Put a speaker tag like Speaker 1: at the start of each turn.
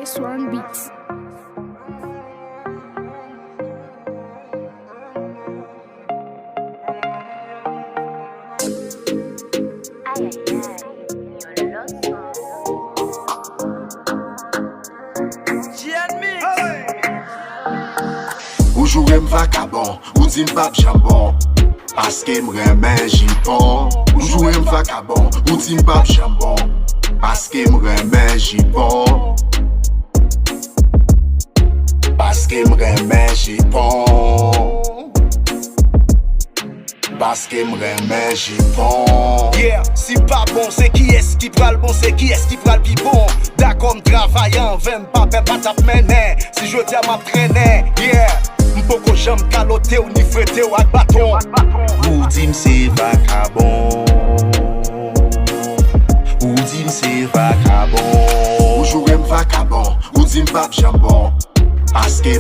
Speaker 1: Swan Beats.
Speaker 2: Ou jouer vagabond, ou dit m'pap jambon, parce que m'remen jipon. Ou jouer vagabond, ou dit m'pap jambon, parce que m'remen jipon. Parce que m'remen jipon. Parce que m'remen jipon.
Speaker 3: Yeah, si pas bon, c'est qui est-ce qui pral bon, c'est qui est-ce qui pral pi bon. D'accord, m'travaillant, v'aime pas tap mené. Si je tiens m'a traîner, yeah. M'poko j'aime caloter ou ni fouetter ou ak bâton.
Speaker 2: Ou dit m'se vagabond. Ou dit m'se vagabond. Ou jouer vagabond, ou dit m'pap jambon, parce que